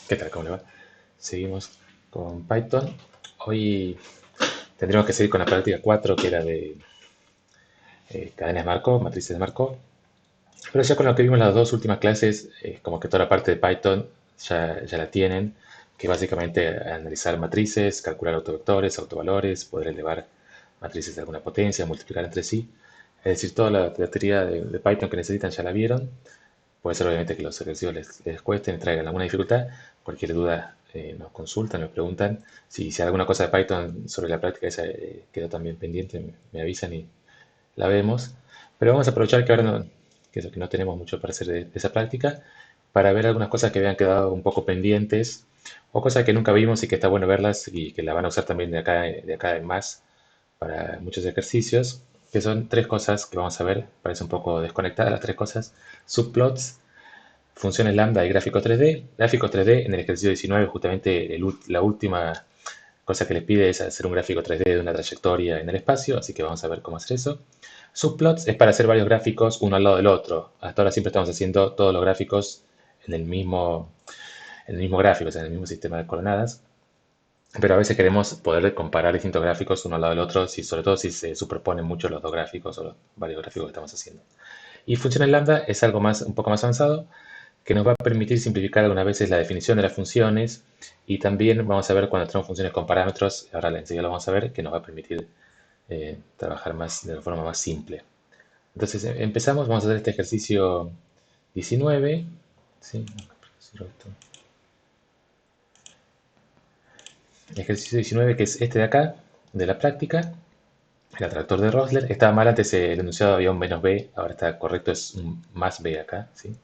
¿Qué tal? ¿Cómo le va? Seguimos con Python. Hoy tendremos que seguir con la práctica 4 que era de cadenas Markov, matrices de Markov. Pero ya con lo que vimos en las dos últimas clases, como que toda la parte de Python ya la tienen, que básicamente analizar matrices, calcular autovectores, autovalores, poder elevar matrices de alguna potencia, multiplicar entre sí. Es decir, toda la teoría de Python que necesitan ya la vieron. Puede ser obviamente que los ejercicios les cuesten, traigan alguna dificultad. Cualquier duda nos consultan, nos preguntan. Si hay alguna cosa de Python sobre la práctica esa quedó también pendiente, me avisan y la vemos. Pero vamos a aprovechar que ahora que no tenemos mucho para hacer de esa práctica, para ver algunas cosas que habían quedado un poco pendientes o cosas que nunca vimos y que está bueno verlas y que la van a usar también de acá en más para muchos ejercicios, que son tres cosas que vamos a ver. Parece un poco desconectadas las tres cosas. Subplots, funciones lambda y gráfico 3D. Gráfico 3D en el ejercicio 19, justamente la última cosa que les pide es hacer un gráfico 3D de una trayectoria en el espacio, así que vamos a ver cómo hacer eso. Subplots es para hacer varios gráficos uno al lado del otro. Hasta ahora siempre estamos haciendo todos los gráficos en el mismo gráfico, o sea, en el mismo sistema de coordenadas. Pero a veces queremos poder comparar distintos gráficos uno al lado del otro, sobre todo si se superponen mucho los dos gráficos o los varios gráficos que estamos haciendo. Y funciones lambda es algo un poco más avanzado, que nos va a permitir simplificar algunas veces la definición de las funciones y también vamos a ver cuando tenemos funciones con parámetros, ahora enseguida lo vamos a ver, que nos va a permitir trabajar más de una forma más simple. Entonces empezamos, vamos a hacer este ejercicio 19. ¿Sí? Ejercicio 19 que es este de acá, de la práctica, el atractor de Rosler. Estaba mal antes el enunciado, había un menos b, ahora está correcto, es un más b acá. ¿Sí?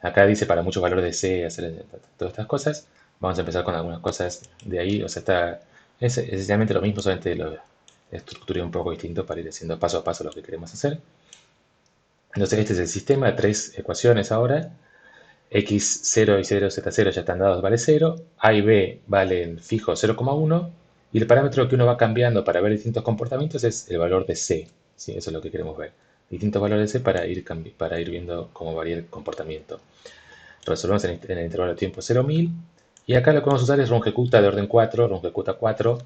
Acá dice para muchos valores de C hacer todas estas cosas. Vamos a empezar con algunas cosas de ahí. O sea, es esencialmente lo mismo, solamente lo estructuré un poco distinto para ir haciendo paso a paso lo que queremos hacer. Entonces, este es el sistema de tres ecuaciones ahora. X0 y 0z0 ya están dados, vale 0. A y B valen fijo 0,1. Y el parámetro que uno va cambiando para ver distintos comportamientos es el valor de C. ¿Sí? Eso es lo que queremos ver. Distintos valores de C para ir viendo cómo varía el comportamiento. Resolvemos en el intervalo de tiempo 0,1000. Y acá lo que vamos a usar es rungecuta de orden 4, rungecuta 4,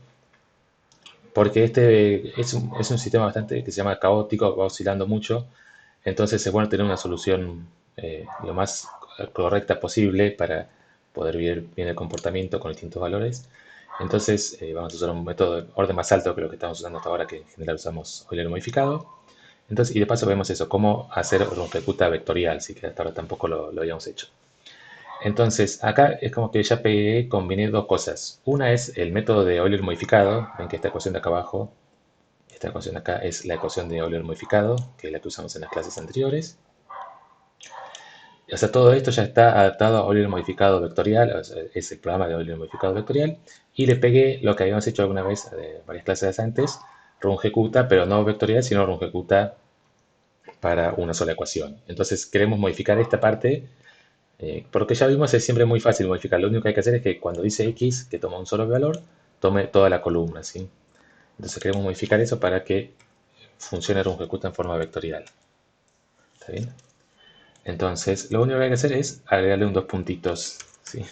porque este es un sistema bastante que se llama caótico, va oscilando mucho. Entonces es bueno tener una solución lo más correcta posible para poder ver bien el comportamiento con distintos valores. Entonces vamos a usar un método de orden más alto que lo que estamos usando hasta ahora, que en general usamos Euler modificado. Entonces, y de paso vemos eso, cómo hacer rungecuta vectorial, si que hasta ahora tampoco lo habíamos hecho. Entonces, acá es como que ya combiné dos cosas. Una es el método de Euler modificado. Ven que esta ecuación de acá abajo, esta ecuación de acá es la ecuación de Euler modificado, que es la que usamos en las clases anteriores. O sea, todo esto ya está adaptado a Euler modificado vectorial, o sea, es el programa de Euler modificado vectorial. Y le pegué lo que habíamos hecho alguna vez de varias clases antes, rungecuta, pero no vectorial, sino rungecuta para una sola ecuación. Entonces, queremos modificar esta parte. Porque ya vimos, es siempre muy fácil modificar. Lo único que hay que hacer es que cuando dice X, que toma un solo valor, tome toda la columna, ¿sí? Entonces queremos modificar eso para que funcione rungecuta en forma vectorial. ¿Está bien? Entonces, lo único que hay que hacer es agregarle un dos puntitos, ¿sí?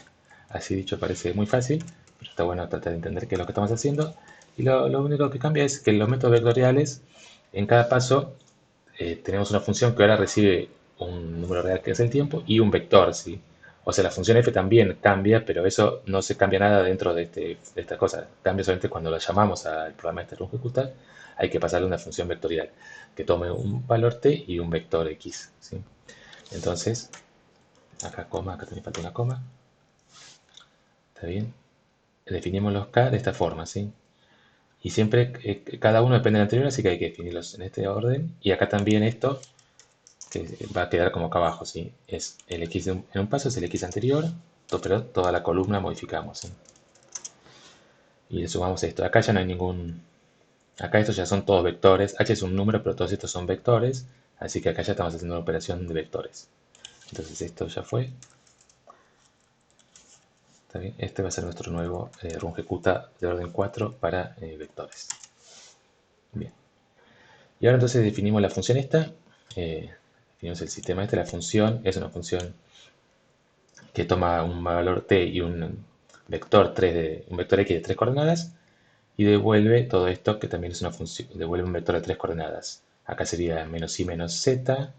Así dicho parece muy fácil, pero está bueno tratar de entender qué es lo que estamos haciendo. Y lo único que cambia es que en los métodos vectoriales, en cada paso, tenemos una función que ahora recibe un número real que es el tiempo y un vector, ¿sí? O sea, la función f también cambia, pero eso no se cambia nada dentro de esta cosa. Cambia solamente cuando la llamamos al programa este de ejecutar, hay que pasarle una función vectorial que tome un valor t y un vector x, ¿sí? Entonces, acá coma, acá también falta una coma. ¿Está bien? Definimos los k de esta forma, ¿sí? Y siempre cada uno depende del anterior, así que hay que definirlos en este orden. Y acá también esto que va a quedar como acá abajo, ¿sí? Es el x en un paso, es el x anterior, pero toda la columna modificamos, ¿sí? Y le sumamos esto. Acá ya no hay ningún... Acá estos ya son todos vectores. H es un número, pero todos estos son vectores. Así que acá ya estamos haciendo una operación de vectores. Entonces esto ya fue. ¿Está bien? Este va a ser nuestro nuevo rungecuta de orden 4 para vectores. Bien. Y ahora entonces definimos la función esta. Definimos el sistema este. La función es una función que toma un valor t y un vector, un vector x de 3 coordenadas y devuelve todo esto que también es una función, devuelve un vector de 3 coordenadas. Acá sería menos y menos z,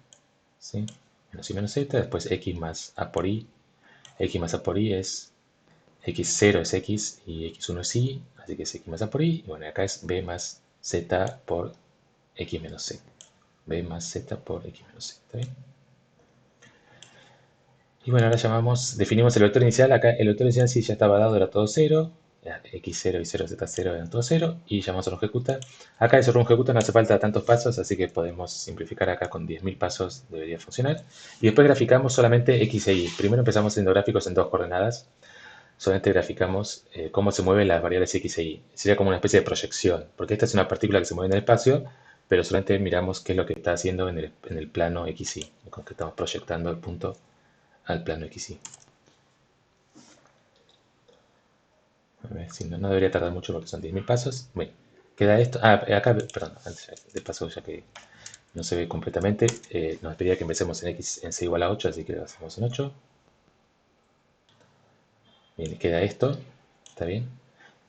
¿sí? Menos y menos z, después x más a por i. X más a por i es x0 es x y x1 es y, así que es x más a por y. Y bueno, acá es b más z por x menos c. B más z por x menos c. ¿Está bien? Y bueno, ahora definimos el vector inicial. Acá el vector inicial sí ya estaba dado, era todo 0. X0 y 0, Z0 eran todo 0. Y llamamos a run ejecuta. Acá eso run ejecuta no hace falta tantos pasos, así que podemos simplificar acá con 10.000 pasos, debería funcionar. Y después graficamos solamente x e y. Primero empezamos haciendo gráficos en dos coordenadas. Solamente graficamos cómo se mueven las variables x e y. Sería como una especie de proyección, porque esta es una partícula que se mueve en el espacio, pero solamente miramos qué es lo que está haciendo en el plano x y, con que estamos proyectando el punto al plano x y. A ver, si no, no debería tardar mucho porque son 10.000 pasos. Bueno, queda esto. Ah, acá, perdón, antes de paso, ya que no se ve completamente, nos pedía que empecemos en x en c igual a 8, así que lo hacemos en 8. Bien, queda esto, ¿está bien?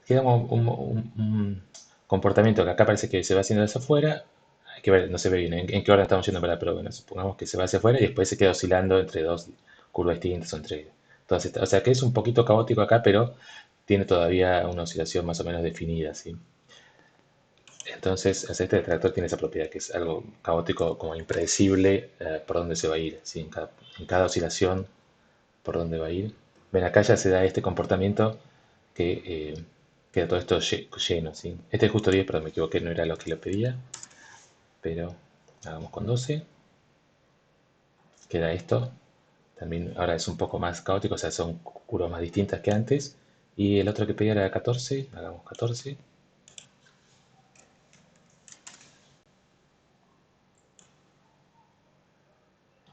Queda un comportamiento que acá parece que se va haciendo hacia afuera. Hay que ver, no se ve bien en qué orden estamos yendo, ¿verdad? Pero bueno, supongamos que se va hacia afuera y después se queda oscilando entre dos curvas distintas o entre todas estas. O sea que es un poquito caótico acá, pero tiene todavía una oscilación más o menos definida, ¿sí? Entonces, este detractor tiene esa propiedad, que es algo caótico, como impredecible por dónde se va a ir, ¿sí? En cada oscilación, por dónde va a ir. Ven, acá ya se da este comportamiento que queda todo esto lleno, ¿sí? Este es justo 10, pero me equivoqué, no era lo que le pedía. Pero hagamos con 12. Queda esto. También ahora es un poco más caótico, o sea, son curvas más distintas que antes. Y el otro que pedía era 14, hagamos 14.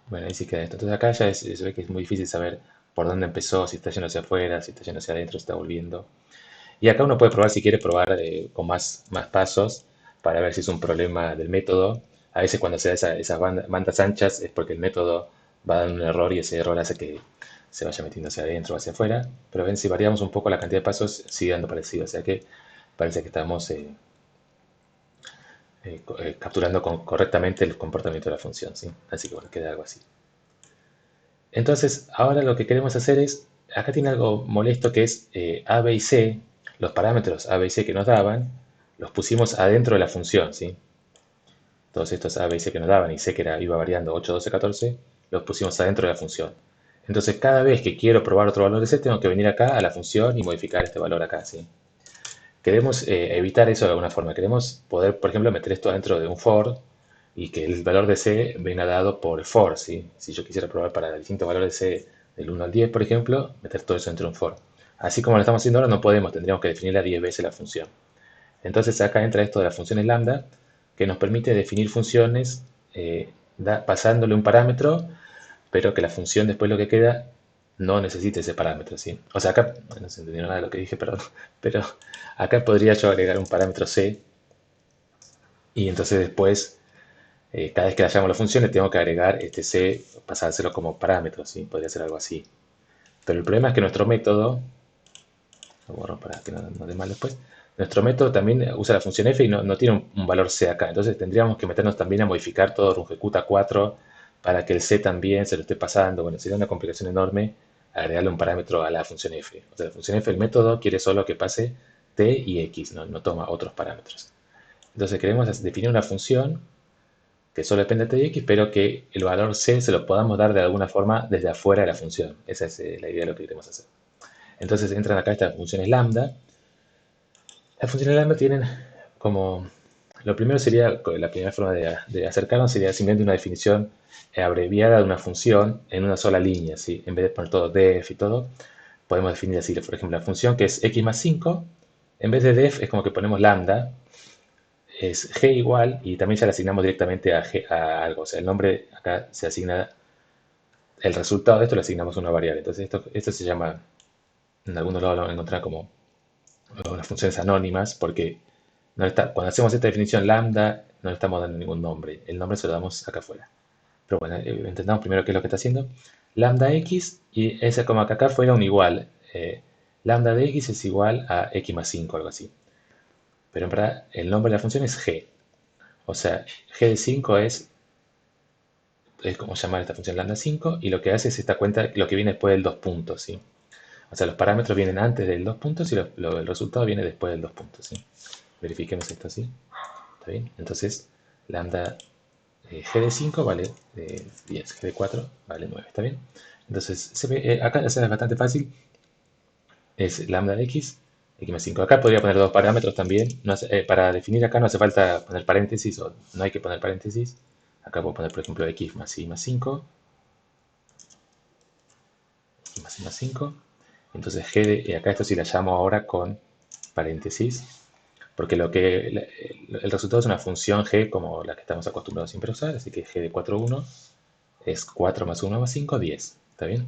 Bueno, ahí sí queda esto. Entonces acá ya se ve que es muy difícil saber por dónde empezó, si está yendo hacia afuera, si está yendo hacia adentro, si está volviendo. Y acá uno puede probar, si quiere probar con más pasos, para ver si es un problema del método. A veces cuando se da esas bandas anchas es porque el método va dando un error y ese error hace que se vaya metiendo hacia adentro o hacia afuera. Pero ven, si variamos un poco la cantidad de pasos, sigue dando parecido. O sea que parece que estamos capturando correctamente el comportamiento de la función, ¿sí? Así que bueno, queda algo así. Entonces, ahora lo que queremos hacer es, acá tiene algo molesto que es A, B y C, los parámetros A, B y C que nos daban, los pusimos adentro de la función, ¿sí? Todos estos A, B y C que nos daban y C que iba variando 8, 12, 14, los pusimos adentro de la función. Entonces, cada vez que quiero probar otro valor de C, tengo que venir acá a la función y modificar este valor acá, ¿sí? Queremos evitar eso de alguna forma. Queremos poder, por ejemplo, meter esto dentro de un for y que el valor de C venga dado por el for, ¿sí? Si yo quisiera probar para distintos valores de C del 1 al 10, por ejemplo, meter todo eso dentro de un for. Así como lo estamos haciendo ahora, no podemos, tendríamos que definirla 10 veces la función. Entonces acá entra esto de las funciones lambda, que nos permite definir funciones pasándole un parámetro, pero que la función después lo que queda no necesite ese parámetro, ¿sí? O sea, acá, no se entendió nada de lo que dije, perdón, pero acá podría yo agregar un parámetro c y entonces después, cada vez que le llamo la función, le tengo que agregar este c, pasárselo como parámetro, ¿sí? Podría ser algo así. Pero el problema es que nuestro método, lo borro para que no dé mal después, nuestro método también usa la función f y no tiene un valor c acá. Entonces tendríamos que meternos también a modificar todo rungecuta 4 para que el c también se lo esté pasando. Bueno, sería una complicación enorme agregarle un parámetro a la función f. O sea, la función f, el método, quiere solo que pase t y x, no toma otros parámetros. Entonces queremos definir una función que solo depende de t y x, pero que el valor c se lo podamos dar de alguna forma desde afuera de la función. Esa es la idea de lo que queremos hacer. Entonces entran acá estas funciones lambda. Las funciones lambda tienen como... Lo primero sería, la primera forma de acercarnos sería simplemente una definición abreviada de una función en una sola línea, ¿sí? En vez de poner todo def y todo, podemos definir así, por ejemplo, la función que es x más 5, en vez de def es como que ponemos lambda, es g igual, y también ya le asignamos directamente a algo, o sea, el nombre acá se asigna, el resultado de esto le asignamos a una variable, entonces esto se llama, en algunos lados lo van a encontrar como las funciones anónimas, porque cuando hacemos esta definición lambda, no le estamos dando ningún nombre. El nombre se lo damos acá afuera. Pero bueno, entendamos primero qué es lo que está haciendo. lambda x, y esa como que acá fuera un igual. Lambda de x es igual a x más 5, algo así. Pero en verdad el nombre de la función es g. O sea, g de 5 es como llamar esta función lambda 5, y lo que hace es esta cuenta, lo que viene después del 2 puntos, ¿sí? O sea, los parámetros vienen antes del 2 puntos y el resultado viene después del 2 puntos, ¿sí? Verifiquemos esto así. ¿Está bien? Entonces, lambda g de 5 vale 10, g de 4 vale 9, ¿está bien? Entonces, acá es bastante fácil, es lambda de x, x más 5. Acá podría poner dos parámetros también. Para definir acá no hace falta poner paréntesis, o no hay que poner paréntesis. Acá puedo poner, por ejemplo, x más y más 5, y más y más 5. Entonces, acá esto sí la llamo ahora con paréntesis, porque el resultado es una función g como la que estamos acostumbrados siempre a usar, así que g de 4, 1 es 4 más 1 más 5, 10. ¿Está bien?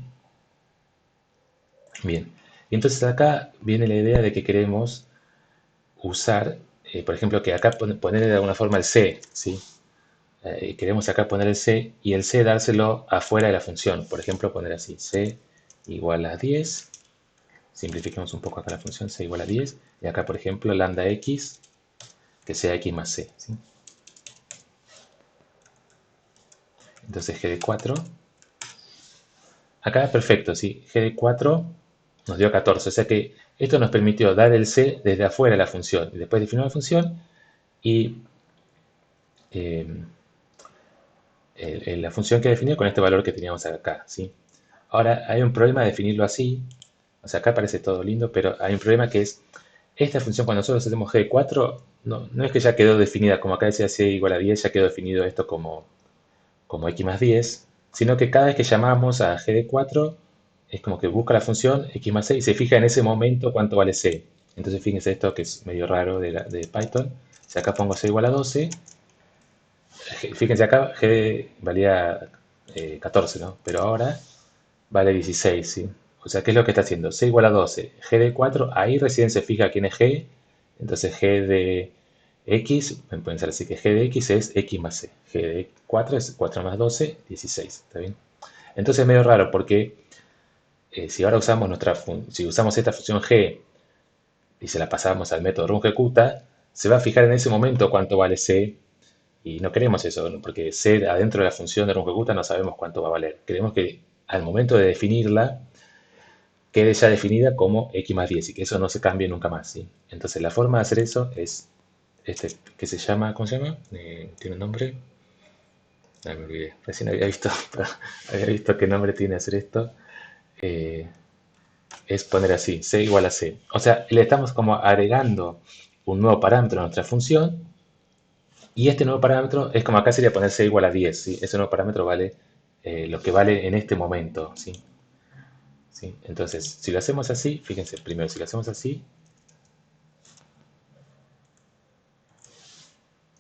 Bien. Y entonces acá viene la idea de que queremos usar, por ejemplo, que acá ponerle de alguna forma el c, ¿sí? Queremos acá poner el c y el c dárselo afuera de la función. Por ejemplo, poner así, c igual a 10. Simplifiquemos un poco acá la función, c igual a 10. Y acá, por ejemplo, lambda x, que sea x más c, ¿sí? Entonces g de 4. Acá perfecto, ¿sí? G de 4 nos dio 14. O sea que esto nos permitió dar el c desde afuera de la función. Y después definir la función y eh, la función que definió con este valor que teníamos acá, ¿sí? Ahora hay un problema de definirlo así. O sea, acá parece todo lindo, pero hay un problema que es esta función cuando nosotros hacemos g de 4, no es que ya quedó definida, como acá decía c igual a 10, ya quedó definido esto como x más 10, sino que cada vez que llamamos a g de 4 es como que busca la función x más c y se fija en ese momento cuánto vale c. Entonces fíjense esto que es medio raro de Python. Si acá pongo c igual a 12, fíjense acá g valía 14, ¿no? Pero ahora vale 16, ¿sí? O sea, ¿qué es lo que está haciendo? C igual a 12, g de 4, ahí recién se fija quién es g, entonces g de x, pueden ser así que g de x es x más c, g de 4 es 4 más 12, 16, ¿está bien? Entonces es medio raro porque si ahora usamos si usamos esta función g y se la pasamos al método runEjecuta, se va a fijar en ese momento cuánto vale c, y no queremos eso, ¿no? Porque c adentro de la función de runEjecuta no sabemos cuánto va a valer. Queremos que al momento de definirla quede ya definida como x más 10 y que eso no se cambie nunca más, ¿sí? Entonces la forma de hacer eso es este que se llama, ¿cómo se llama? ¿Tiene un nombre? Me olvidé. Recién había visto, había visto qué nombre tiene hacer esto. Eh, es poner así, c igual a c. O sea, le estamos como agregando un nuevo parámetro a nuestra función, y este nuevo parámetro es como acá sería poner c igual a 10, ¿sí? Ese nuevo parámetro vale lo que vale en este momento, ¿sí? ¿Sí? Entonces, si lo hacemos así, fíjense, primero, si lo hacemos así,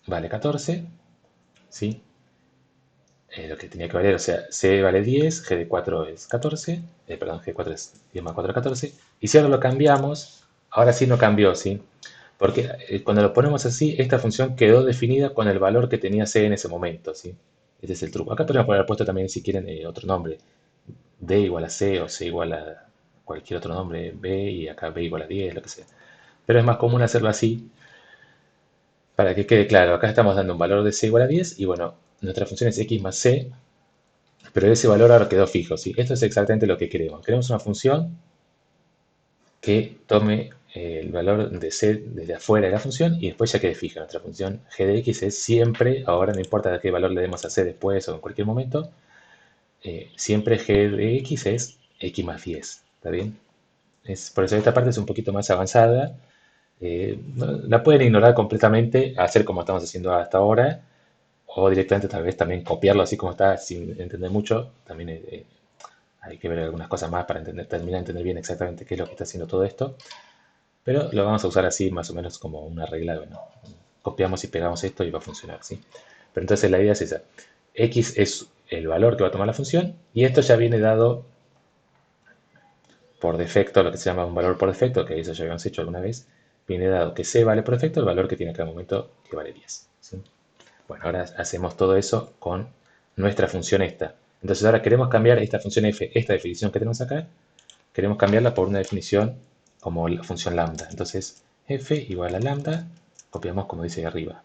vale 14, ¿sí? Lo que tenía que valer, o sea, C vale 10, G de 4 es 14, perdón, G de 4 es 10 más 4, 14, y si ahora lo cambiamos, ahora sí no cambió, ¿sí? Porque cuando lo ponemos así, esta función quedó definida con el valor que tenía C en ese momento, ¿sí? Ese es el truco. Acá podemos haber puesto también, si quieren, otro nombre, D igual a C o C igual a cualquier otro nombre, B, y acá B igual a 10, lo que sea. Pero es más común hacerlo así, para que quede claro. Acá estamos dando un valor de C igual a 10, y bueno, nuestra función es X más C, pero ese valor ahora quedó fijo, ¿sí? Esto es exactamente lo que queremos. Queremos una función que tome el valor de c desde afuera de la función y después ya quede fija. Nuestra función g de x es siempre, ahora no importa de qué valor le demos a c después o en cualquier momento, siempre g de x es x más 10. ¿Está bien? Por eso esta parte es un poquito más avanzada. La pueden ignorar completamente, hacer como estamos haciendo hasta ahora, o directamente tal vez también copiarlo así como está sin entender mucho. También hay que ver algunas cosas más para terminar de entender bien exactamente qué es lo que está haciendo todo esto. Pero lo vamos a usar así más o menos como una regla. Bueno, copiamos y pegamos esto y va a funcionar, ¿sí? Pero entonces la idea es esa. X es el valor que va a tomar la función y esto ya viene dado por defecto, lo que se llama un valor por defecto, que eso ya habíamos hecho alguna vez. Viene dado que C vale por defecto el valor que tiene cada momento, que vale 10, ¿sí? Bueno, ahora hacemos todo eso con nuestra función esta. Entonces ahora queremos cambiar esta función f, esta definición que tenemos acá, queremos cambiarla por una definición como la función lambda. Entonces f igual a lambda, copiamos como dice ahí arriba.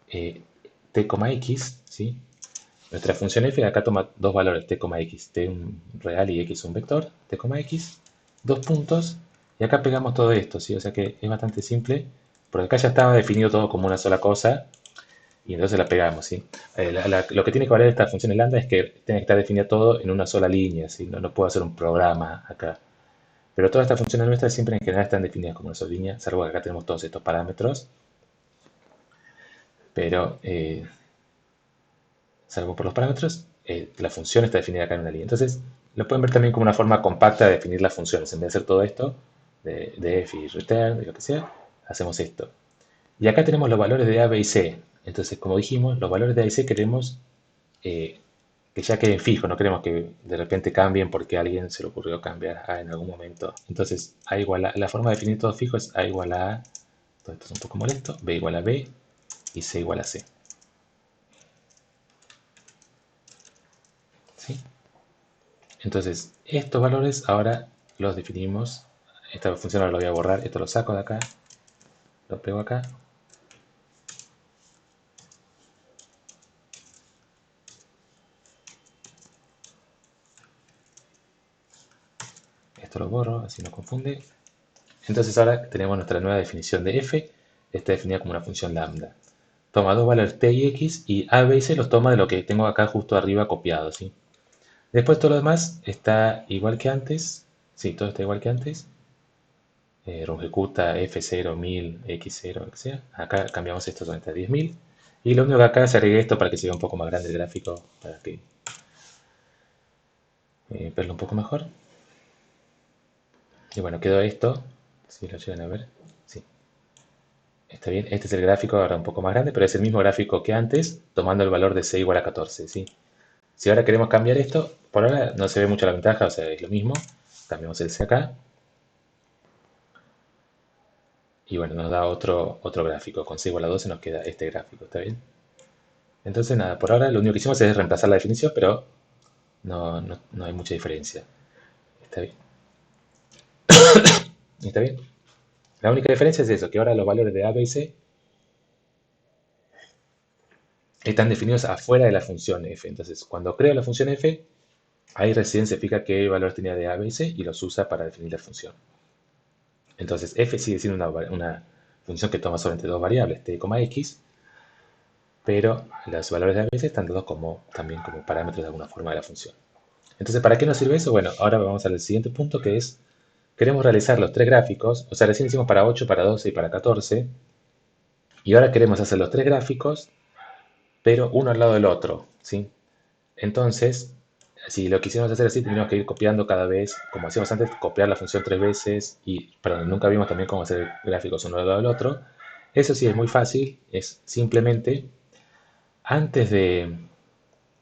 T, x, ¿sí? Nuestra función f acá toma dos valores, t, x, t un real y x un vector, t, x, dos puntos, y acá pegamos todo esto, ¿sí? O sea que es bastante simple, porque acá ya estaba definido todo como una sola cosa, y entonces la pegamos, ¿sí? Lo que tiene que valer esta función lambda es que tiene que estar definido todo en una sola línea, ¿sí? No puedo hacer un programa acá. Pero todas estas funciones nuestras siempre en general están definidas como una sola línea, salvo que acá tenemos todos estos parámetros, pero salvo por los parámetros, la función está definida acá en una línea. Entonces, lo pueden ver también como una forma compacta de definir las funciones. En vez de hacer todo esto, de f y return, de lo que sea, hacemos esto. Y acá tenemos los valores de a, b y c. Entonces, como dijimos, los valores de a y c queremos que ya queden fijos, no queremos que de repente cambien porque a alguien se le ocurrió cambiar a en algún momento. Entonces, a igual a, la forma de definir todo fijo es a igual a a, todo esto es un poco molesto, b igual a b y c igual a c. ¿Sí? Entonces, estos valores ahora los definimos. Esta función ahora lo voy a borrar, esto lo saco de acá, lo pego acá. Esto lo borro, así no confunde. Entonces ahora tenemos nuestra nueva definición de f, está definida como una función lambda. Toma dos valores t y x y a, b y c los toma de lo que tengo acá justo arriba copiado, ¿sí? Después todo lo demás está igual que antes, sí, todo está igual que antes. Ejecuta F0, 1000, X0, lo que sea. Acá cambiamos esto solamente a 10.000. Y lo único que acá se agregue esto para que se vea un poco más grande el gráfico, para que verlo un poco mejor. Y bueno, quedó esto, si lo llegan a ver. Sí, está bien. Este es el gráfico ahora un poco más grande, pero es el mismo gráfico que antes, tomando el valor de c igual a 14, ¿sí? Si ahora queremos cambiar esto, por ahora no se ve mucho la ventaja, o sea, es lo mismo. Cambiamos el c acá. Y bueno, nos da otro gráfico. Con c igual a 12 nos queda este gráfico, ¿está bien? Entonces nada, por ahora lo único que hicimos es reemplazar la definición, pero no hay mucha diferencia. Está bien. ¿Está bien? La única diferencia es eso, que ahora los valores de a, b y c están definidos afuera de la función f. Entonces, cuando creo la función f, ahí recién se fija qué valor tenía de a, b y c y los usa para definir la función. Entonces, f sigue siendo una función que toma solamente dos variables, t, x, pero los valores de a, b y c están dados también como parámetros de alguna forma de la función. Entonces, ¿para qué nos sirve eso? Bueno, ahora vamos al siguiente punto que es, queremos realizar los tres gráficos, o sea, recién hicimos para 8, para 12 y para 14, y ahora queremos hacer los tres gráficos, pero uno al lado del otro, ¿sí? Entonces, si lo quisiéramos hacer así, tendríamos que ir copiando cada vez, como hacíamos antes, copiar la función tres veces, y perdón, nunca vimos también cómo hacer gráficos uno al lado del otro. Eso sí es muy fácil, es simplemente, antes de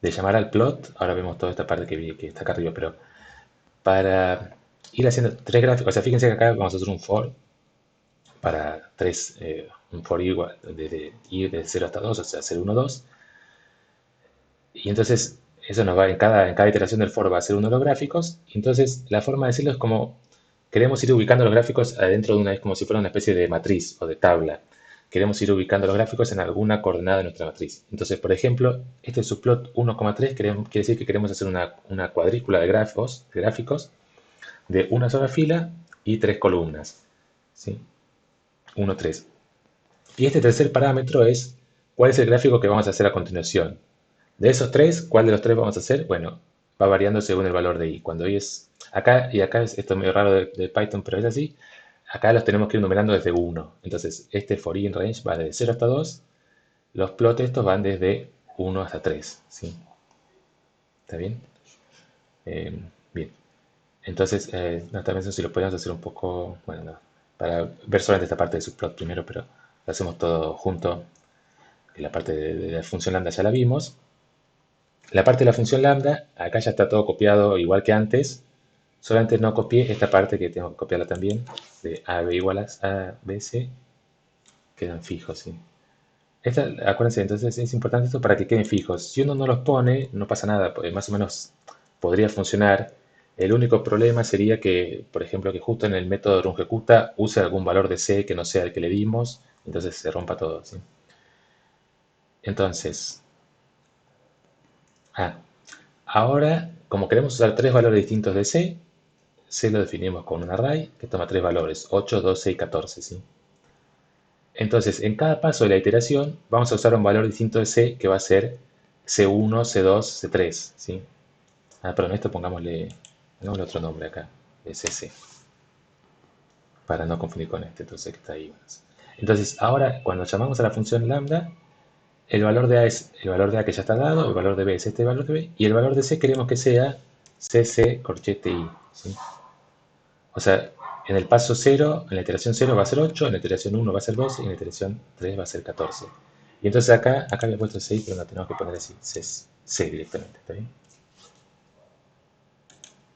llamar al plot, ahora vemos toda esta parte que está acá arriba, pero para ir haciendo tres gráficos, o sea, fíjense que acá vamos a hacer un for para tres, un for igual, de ir de 0 hasta 2, o sea, 0, 1, 2. Y entonces eso nos va, en cada iteración del for va a ser uno de los gráficos. Y entonces la forma de decirlo es como, queremos ir ubicando los gráficos adentro de una, es como si fuera una especie de matriz o de tabla. Queremos ir ubicando los gráficos en alguna coordenada de nuestra matriz. Entonces, por ejemplo, este subplot 1,3 quiere decir que queremos hacer una cuadrícula de gráficos de una sola fila y tres columnas. ¿Sí? 1, 3. Y este tercer parámetro es cuál es el gráfico que vamos a hacer a continuación. De esos tres, ¿cuál de los tres vamos a hacer? Bueno, va variando según el valor de i. Cuando i es acá, y acá esto es medio raro de Python, pero es así. Acá los tenemos que ir numerando desde 1. Entonces, este for i in range va desde 0 hasta 2. Los plot estos van desde 1 hasta 3. ¿Sí? ¿Está bien? Bien. Entonces, no, también eso si lo podemos hacer un poco, bueno, no, para ver solamente esta parte de subplot primero, pero lo hacemos todo junto. La parte de la función lambda ya la vimos. La parte de la función lambda, acá ya está todo copiado igual que antes. Solamente no copié esta parte que tengo que copiarla también, de a, b igual a b, c. Quedan fijos, ¿sí? Acuérdense, entonces es importante esto para que queden fijos. Si uno no los pone, no pasa nada, pues más o menos podría funcionar. El único problema sería que, por ejemplo, que justo en el método rungecuta use algún valor de C que no sea el que le dimos, entonces se rompa todo, ¿sí? Entonces, ah, ahora, como queremos usar tres valores distintos de C lo definimos con un array que toma tres valores, 8, 12 y 14, ¿sí? Entonces, en cada paso de la iteración vamos a usar un valor distinto de C que va a ser C1, C2, C3, ¿sí? Perdón, esto pongámosle otro nombre acá, de CC, para no confundir con este, entonces que está ahí. Entonces, ahora cuando llamamos a la función lambda, el valor de A es el valor de A que ya está dado, el valor de B es este valor de B, y el valor de C queremos que sea CC corchete I, ¿sí? O sea, en el paso 0, en la iteración 0 va a ser 8, en la iteración 1 va a ser 12 y en la iteración 3 va a ser 14. Y entonces acá había puesto 6, pero no tenemos que poner así, C directamente, ¿está bien?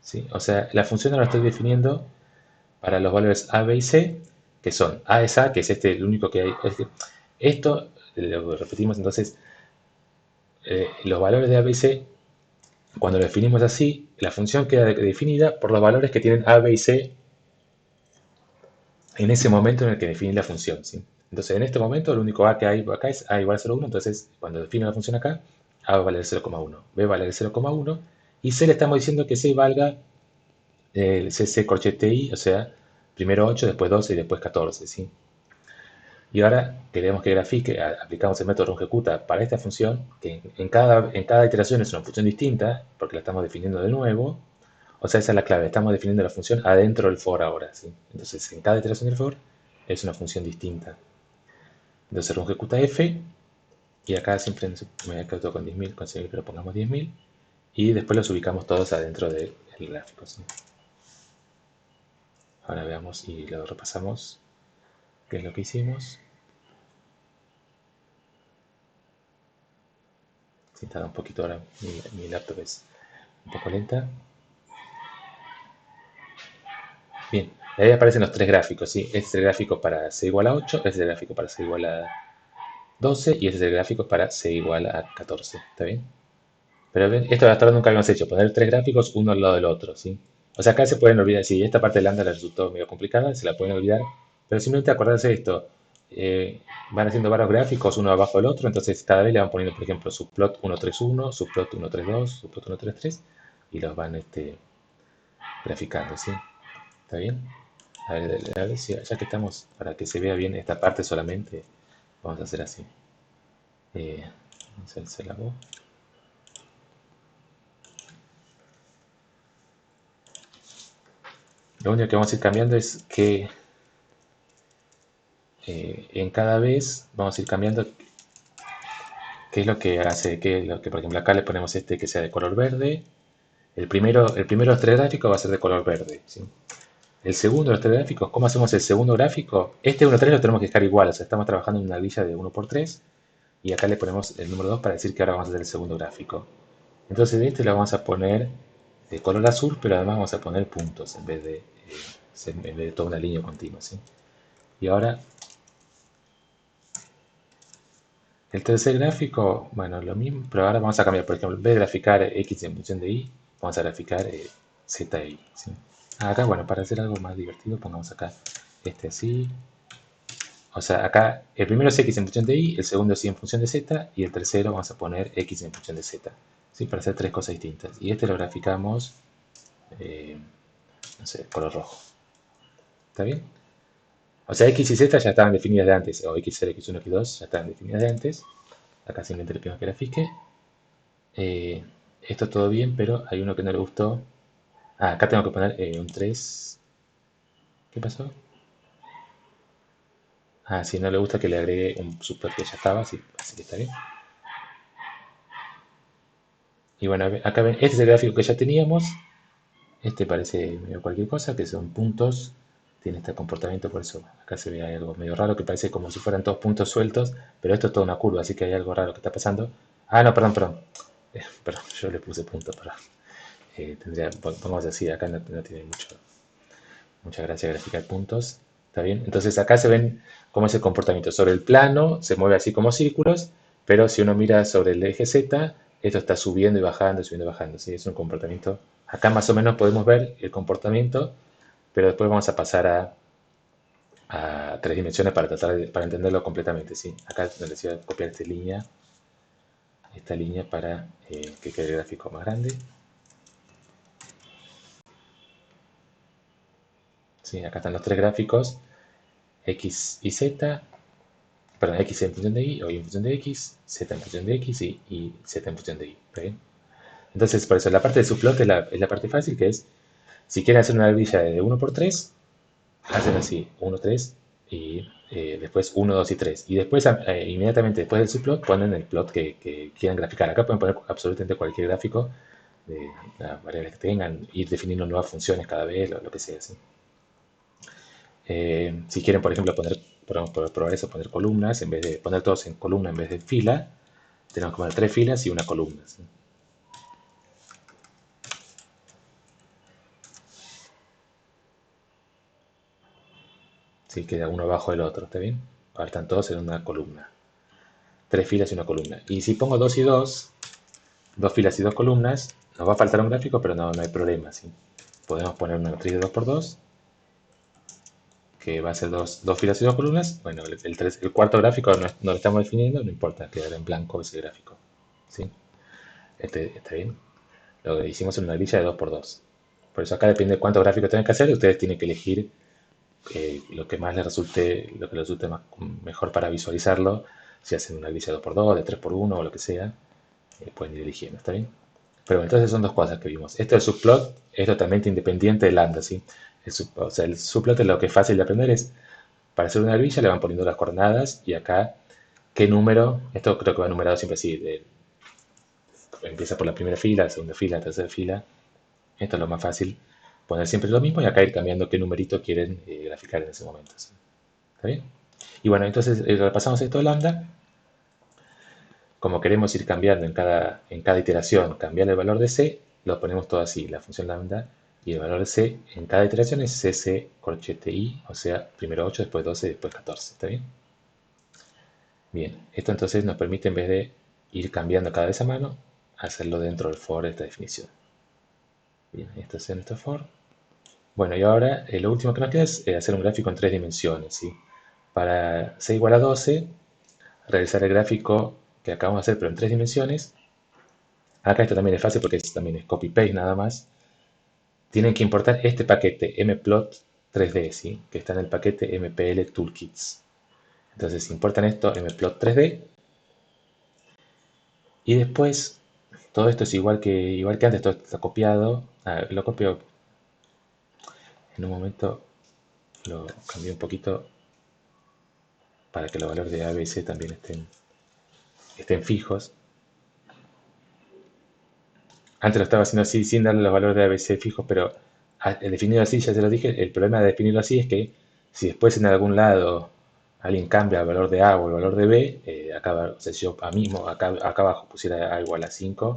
¿Sí? O sea, la función ahora la estoy definiendo para los valores A, B y C, que son A es A, que es este el único que hay. Esto lo repetimos entonces, los valores de A, B y C, cuando lo definimos así, la función queda definida por los valores que tienen A, B y C en ese momento en el que definí la función, ¿sí? Entonces, en este momento, el único A que hay acá es A igual a 0,1. Entonces, cuando defino la función acá, A va a valer 0,1, B va a valer 0,1, y C le estamos diciendo que C valga el CC corchete I, o sea, primero 8, después 12 y después 14, ¿sí? Y ahora queremos que grafique, aplicamos el método rungecuta para esta función, que en cada iteración es una función distinta, porque la estamos definiendo de nuevo. O sea, esa es la clave, estamos definiendo la función adentro del for ahora, ¿sí? Entonces, en cada iteración del for es una función distinta. Entonces, rungecuta f, y acá siempre me quedo con 10.000, conseguir que lo pongamos 10.000, y después los ubicamos todos adentro del gráfico, ¿sí? Ahora veamos y lo repasamos, qué es lo que hicimos. Si tarda un poquito ahora, mi laptop es un poco lenta. Bien, ahí aparecen los tres gráficos, ¿sí? Este es el gráfico para C igual a 8, este es el gráfico para C igual a 12 y este es el gráfico para C igual a 14, ¿está bien? Pero ven, esto hasta ahora nunca habíamos hecho, poner tres gráficos uno al lado del otro, ¿sí? O sea, acá se pueden olvidar, si esta parte de lambda les resultó medio complicada, se la pueden olvidar, pero simplemente acordarse de esto. Van haciendo varios gráficos uno abajo del otro, entonces cada vez le van poniendo, por ejemplo, subplot 131, subplot 132, subplot 133 y los van graficando, ¿sí? ¿Está bien? A ver si, ya que estamos, para que se vea bien esta parte solamente, vamos a hacer así. Vamos a hacer la voz. Lo único que vamos a ir cambiando es que en cada vez vamos a ir cambiando qué es lo que hace, por ejemplo, acá le ponemos este que sea de color verde. El primero de los tres gráficos va a ser de color verde, ¿sí? El segundo de los tres gráficos, ¿cómo hacemos el segundo gráfico? Este 1,3 lo tenemos que dejar igual, o sea, estamos trabajando en una grilla de 1 por 3 y acá le ponemos el número 2 para decir que ahora vamos a hacer el segundo gráfico. Entonces de este lo vamos a poner de color azul, pero además vamos a poner puntos en vez de toda una línea continua, ¿sí? Y ahora el tercer gráfico, bueno, lo mismo, pero ahora vamos a cambiar, por ejemplo, en vez de graficar X en función de Y, vamos a graficar Z e Y, ¿sí? Acá, bueno, para hacer algo más divertido, pongamos acá este así. O sea, acá el primero es X en función de Y, el segundo es Y en función de Z, y el tercero vamos a poner X en función de Z, ¿sí? Para hacer tres cosas distintas. Y este lo graficamos, eh, no sé, color rojo. ¿Está bien? O sea, X y Z ya estaban definidas de antes, o X0, X1, X2 ya estaban definidas de antes. Acá simplemente le pedimos que grafique. Esto todo bien, pero hay uno que no le gustó. Acá tengo que poner un 3. ¿Qué pasó? Sí, no le gusta que le agregue un subplot que ya estaba, sí, así que está bien. Y bueno, acá ven, este es el gráfico que ya teníamos. Este parece medio cualquier cosa, que son puntos. Tiene este comportamiento, por eso acá se ve algo medio raro, que parece como si fueran todos puntos sueltos, pero esto es toda una curva, así que hay algo raro que está pasando. No, perdón, perdón. Perdón, yo le puse puntos, perdón. Pongamos así, acá no tiene mucha gracia graficar puntos. ¿Está bien? Entonces acá se ven cómo es el comportamiento. Sobre el plano se mueve así como círculos, pero si uno mira sobre el eje Z, esto está subiendo y bajando, ¿sí? Es un comportamiento. Acá más o menos podemos ver el comportamiento, pero después vamos a pasar a tres dimensiones para para entenderlo completamente, ¿sí? Acá les voy a copiar esta línea para que quede el gráfico más grande. ¿Sí? Acá están los tres gráficos, X y Z, perdón, X en función de Y, o Y en función de X, Z en función de X y Z en función de Y. ¿Está bien? Entonces, por eso la parte de subplot es la parte fácil, que es, si quieren hacer una grilla de 1 por 3, hacen así, 1, 3, y después 1, 2 y 3. Y después, inmediatamente después del subplot, ponen el plot que quieran graficar. Acá pueden poner absolutamente cualquier gráfico de las variables que tengan, ir definiendo nuevas funciones cada vez, lo que sea. ¿Sí? Si quieren, por ejemplo, podemos probar eso, poner columnas, en vez de poner todos en columna en vez de fila, tenemos que poner tres filas y una columna. ¿Sí? Sí, queda uno abajo del otro, ¿está bien? Ahora están todos en una columna. Tres filas y una columna. Y si pongo dos y dos filas y dos columnas, nos va a faltar un gráfico, pero no hay problema. ¿Sí? Podemos poner una matriz de 2 por 2 que va a ser dos filas y dos columnas. Bueno, el cuarto gráfico no lo estamos definiendo, no importa, quedará en blanco ese gráfico. ¿Sí? Está bien. Lo hicimos en una grilla de 2 por 2. Por eso acá depende de cuántos gráficos tienen que hacer, ustedes tienen que elegir lo que más les resulte, lo que les resulte mejor para visualizarlo, si hacen una grilla de 2 por 2 de 3 por 1 o lo que sea, pueden ir eligiendo, ¿está bien? Pero entonces son dos cosas que vimos. Esto del subplot es totalmente independiente del lambda, ¿sí? O sea, el subplot es lo que es fácil de aprender, es para hacer una grilla le van poniendo las coordenadas y acá qué número, esto creo que va numerado siempre así, empieza por la primera fila, la segunda fila, la tercera fila, esto es lo más fácil, poner siempre lo mismo y acá ir cambiando qué numerito quieren graficar en ese momento, ¿sí? ¿Está bien? Y bueno, entonces repasamos esto de lambda. Como queremos ir cambiando en cada iteración, cambiar el valor de c, lo ponemos todo así, la función lambda, y el valor de c en cada iteración es cc corchete i, o sea, primero 8, después 12, después 14, ¿está bien? Bien, esto entonces nos permite, en vez de ir cambiando cada vez a mano, hacerlo dentro del for de esta definición. Bien, esto es nuestro for. Bueno, y ahora lo último que nos queda es hacer un gráfico en tres dimensiones, ¿sí? Para c igual a 12, realizar el gráfico que acabamos de hacer, pero en tres dimensiones. Acá esto también es fácil porque también es copy-paste nada más. Tienen que importar este paquete mplot 3D, ¿sí? Que está en el paquete mpl toolkits. Entonces importan esto mplot 3D y después todo esto es igual que antes, todo está copiado. Lo copio en un momento, lo cambié un poquito para que los valores de A, B y C también estén fijos. Antes lo estaba haciendo así sin darle los valores de A, B y C fijos, pero definido así, ya se lo dije, el problema de definirlo así es que si después en algún lado alguien cambia el valor de A o el valor de B, o sea, si yo acá abajo pusiera A igual a 5,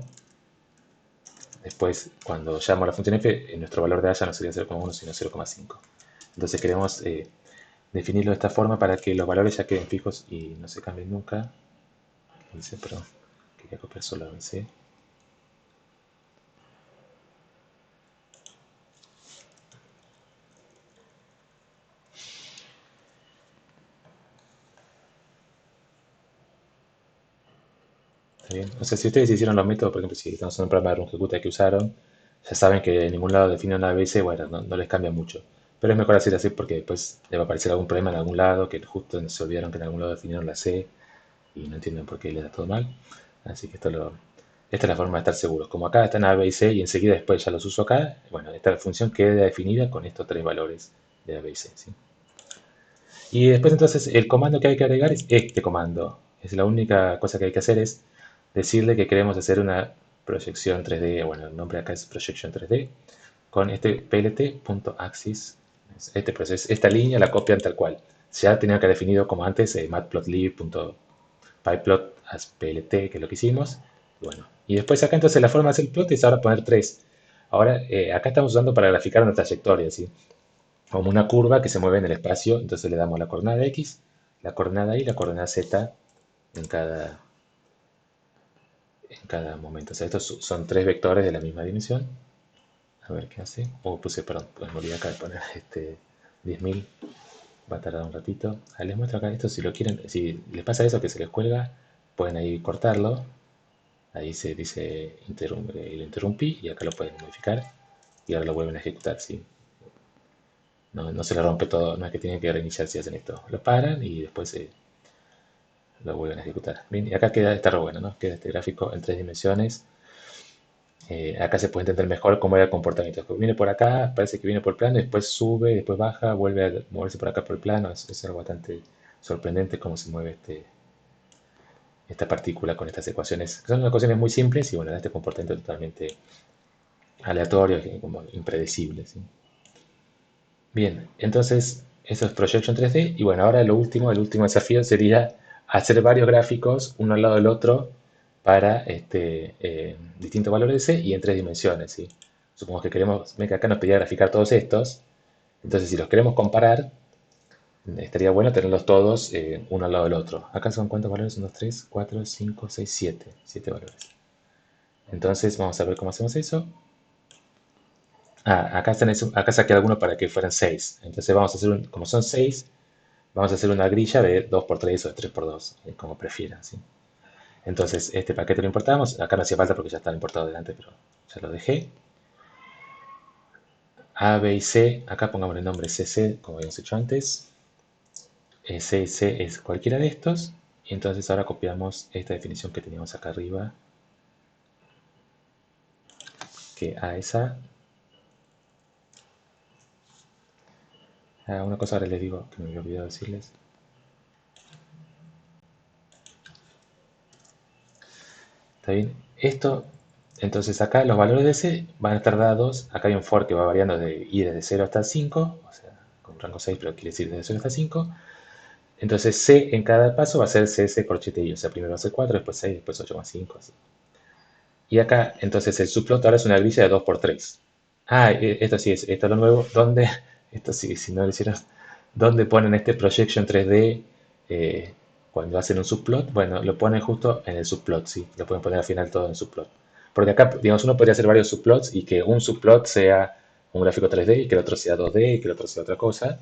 después cuando llamo a la función f, nuestro valor de A ya no sería 0,1 sino 0,5. Entonces queremos definirlo de esta forma para que los valores ya queden fijos y no se cambien nunca. Dice, perdón, quería copiar solo ABC. ¿Está bien? O sea, si ustedes hicieron los métodos, por ejemplo, si estamos en un programa de run ejecuta que usaron, ya saben que en ningún lado definen una ABC, bueno, no les cambia mucho. Pero es mejor hacer así porque después le va a aparecer algún problema en algún lado, que justo se olvidaron que en algún lado definieron la C y no entienden por qué les da todo mal. Así que esta es la forma de estar seguros. Como acá están A, B y C y enseguida después ya los uso acá, bueno, esta función queda definida con estos tres valores de A, B y C. ¿Sí? Y después entonces el comando que hay que agregar es este comando. Es la única cosa que hay que hacer es decirle que queremos hacer una proyección 3D. Bueno, el nombre acá es projection 3D con este plt.axis. Esta línea la copian tal cual. Ya tenía que haber definido como antes matplotlib.pyplot as plt, que es lo que hicimos. Bueno, y después acá entonces la forma de hacer el plot es ahora poner 3. Ahora, acá estamos usando para graficar una trayectoria, ¿sí? como una curva que se mueve en el espacio. Entonces le damos la coordenada X, la coordenada Y, la coordenada Z en cada momento. O sea, estos son tres vectores de la misma dimensión. A ver qué hace. Puse, perdón, pues me olvidé acá de poner 10.000. Va a tardar un ratito. Les muestro acá esto, si lo quieren, si les pasa eso que se les cuelga, pueden ahí cortarlo. Ahí se dice lo interrumpí y acá lo pueden modificar y ahora lo vuelven a ejecutar, ¿sí? No, no se le rompe todo, no es que tienen que reiniciar si hacen esto. Lo paran y después lo vuelven a ejecutar. Bien, y acá queda, está re bueno, ¿no? Queda este gráfico en tres dimensiones. Acá se puede entender mejor cómo era el comportamiento. Viene por acá, parece que viene por el plano, después sube, después baja, vuelve a moverse por acá por el plano. Es algo bastante sorprendente cómo se mueve esta partícula con estas ecuaciones. Son ecuaciones muy simples y bueno, da este comportamiento totalmente aleatorio, como impredecible, ¿sí? Bien, entonces eso es Projection 3D y bueno, ahora el último desafío sería hacer varios gráficos uno al lado del otro para distintos valores de C y en tres dimensiones, ¿sí? Supongamos que queremos, ven que acá nos pedía graficar todos estos, entonces si los queremos comparar, estaría bueno tenerlos todos uno al lado del otro. Acá son cuántos valores, 1, 2, 3, 4, 5, 6, 7, 7 valores. Entonces vamos a ver cómo hacemos eso. Acá saqué algunos para que fueran 6. Entonces vamos a hacer, como son 6, vamos a hacer una grilla de 2x3 o de 3x2, como prefieran, ¿sí? Entonces este paquete lo importamos. Acá no hacía falta porque ya estaba importado delante, pero ya lo dejé. A, B y C, acá pongamos el nombre CC, como habíamos hecho antes. C y C es cualquiera de estos. Y entonces ahora copiamos esta definición que teníamos acá arriba, que A es A. Una cosa ahora les digo que me había olvidado decirles. ¿Está bien? Esto, entonces acá los valores de C van a estar dados. Acá hay un for que va variando de I desde 0 hasta 5, o sea, con rango 6, pero quiere decir desde 0 hasta 5. Entonces C en cada paso va a ser CS corchete I, o sea, primero va a ser 4, después 6, después 8 más 5, así. Y acá, entonces el subplot ahora es una grilla de 2x3. Esto sí esto es lo nuevo. ¿Dónde? Esto sí, si no lo hicieron. ¿Dónde ponen este projection 3D cuando hacen un subplot? Bueno, lo ponen justo en el subplot, sí. Lo pueden poner al final todo en el subplot. Porque acá, digamos, uno podría hacer varios subplots y que un subplot sea un gráfico 3D y que el otro sea 2D y que el otro sea otra cosa.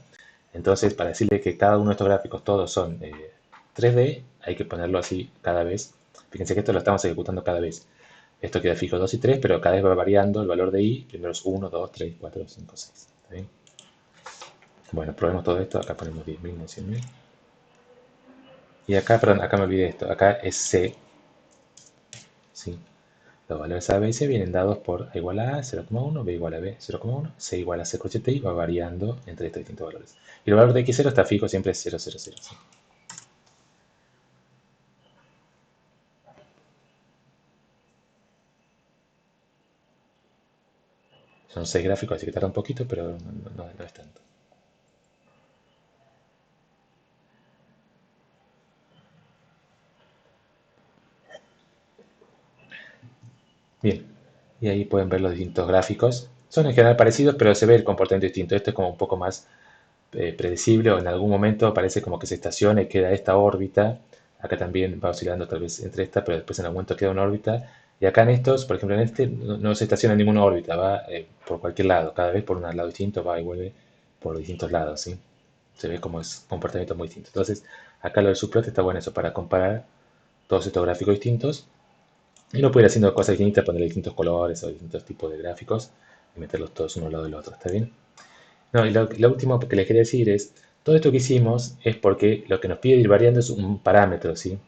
Entonces, para decirle que cada uno de estos gráficos todos son 3D, hay que ponerlo así cada vez. Fíjense que esto lo estamos ejecutando cada vez. Esto queda fijo 2 y 3, pero cada vez va variando el valor de i. Primero es 1, 2, 3, 4, 5, 6. ¿Está bien? Bueno, probemos todo esto. Acá ponemos 10.000, no 100.000. Y acá, perdón, acá me olvidé esto. Acá es C. ¿Sí? Los valores A, B y C vienen dados por A igual a A, 0,1, B igual a B, 0,1, C igual a C corchete I, va variando entre estos distintos valores. Y el valor de X0 está fijo, siempre es 0, 0, 0. ¿Sí? Son 6 gráficos, así que tarda un poquito, pero no es tanto. Bien, y ahí pueden ver los distintos gráficos. Son en general parecidos, pero se ve el comportamiento distinto. Este es como un poco más predecible, o en algún momento parece como que se estaciona y queda esta órbita. Acá también va oscilando tal vez entre esta, pero después en algún momento queda una órbita. Y acá en estos, por ejemplo en este, no se estaciona en ninguna órbita, va por cualquier lado, cada vez por un lado distinto, va y vuelve por distintos lados, ¿sí? Se ve como es comportamiento muy distinto. Entonces, acá lo del subplot está bueno eso, para comparar todos estos gráficos distintos. Y uno puede ir haciendo cosas distintas, ponerle distintos colores o distintos tipos de gráficos y meterlos todos uno al lado del otro, ¿está bien? No, y lo último que les quería decir es, todo esto que hicimos es porque lo que nos pide ir variando es un parámetro, ¿sí?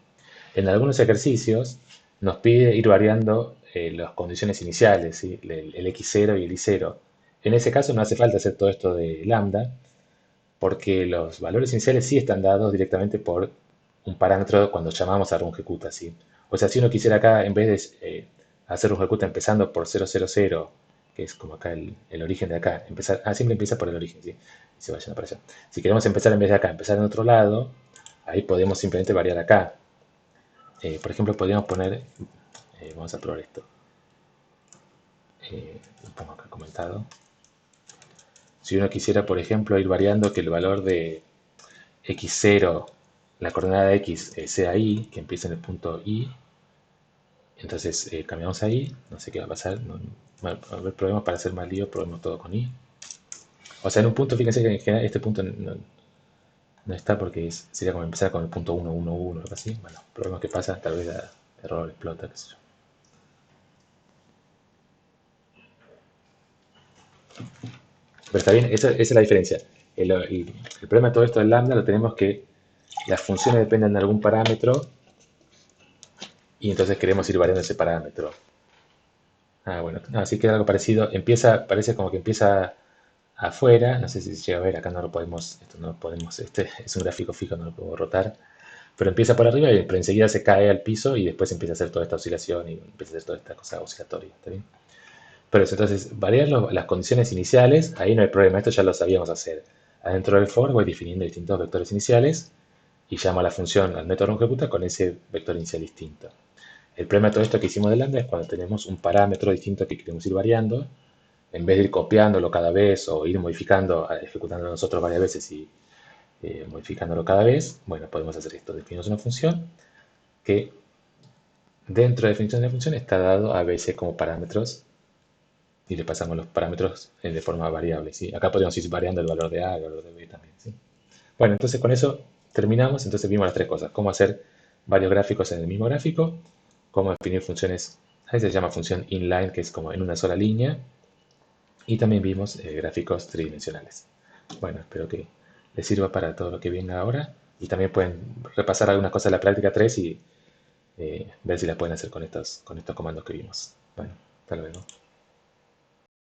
En algunos ejercicios nos pide ir variando las condiciones iniciales, ¿sí? El x0 y el y0. En ese caso no hace falta hacer todo esto de lambda, porque los valores iniciales sí están dados directamente por un parámetro cuando llamamos a rungecuta, ¿sí? O sea, si uno quisiera acá, en vez de hacer rungecuta empezando por 000, que es como acá el origen de acá, siempre empieza por el origen, ¿sí? Y se vayan para allá. Si queremos empezar en vez de acá, empezar en otro lado, ahí podemos simplemente variar acá. Por ejemplo, podríamos poner, vamos a probar esto. Lo pongo acá comentado. Si uno quisiera, por ejemplo, ir variando que el valor de x0, la coordenada x sea y, que empiece en el punto y, entonces cambiamos ahí, no sé qué va a pasar, no va a haber problemas para hacer más lío, probemos todo con y. O sea, en un punto, fíjense que en general este punto no está porque sería como empezar con el punto 1, 1, 1, algo así. Bueno, problemas que pasa, tal vez el error explota, qué sé yo. Pero está bien, esa es la diferencia. El problema de todo esto del lambda lo tenemos que las funciones dependen de algún parámetro y entonces queremos ir variando ese parámetro. Ah, bueno, así queda algo parecido. Empieza, parece como que empieza afuera, no sé si se llega a ver, acá no lo podemos, esto no lo podemos, este es un gráfico fijo, no lo podemos rotar, pero empieza por arriba pero enseguida se cae al piso y después empieza a hacer toda esta oscilación y empieza a hacer toda esta cosa oscilatoria, ¿está bien? Pero eso, entonces, variar las condiciones iniciales, ahí no hay problema, esto ya lo sabíamos hacer. Adentro del for voy definiendo distintos vectores iniciales y llamo a la función, al método ejecuta con ese vector inicial distinto. El problema de todo esto que hicimos de lambda es cuando tenemos un parámetro distinto que queremos ir variando, en vez de ir copiándolo cada vez o ir modificando, ejecutando nosotros varias veces y modificándolo cada vez, bueno, podemos hacer esto. Definimos una función que dentro de la definición de la función está dado a veces como parámetros y le pasamos los parámetros de forma variable, ¿sí? Acá podemos ir variando el valor de A, el valor de B también, ¿sí? Bueno, entonces con eso terminamos. Entonces vimos las tres cosas. Cómo hacer varios gráficos en el mismo gráfico, cómo definir funciones, ahí se llama función inline, que es como en una sola línea, y también vimos gráficos tridimensionales. Bueno, espero que les sirva para todo lo que venga ahora, y también pueden repasar algunas cosas de la práctica 3 y ver si las pueden hacer con estos comandos que vimos. Bueno, hasta luego.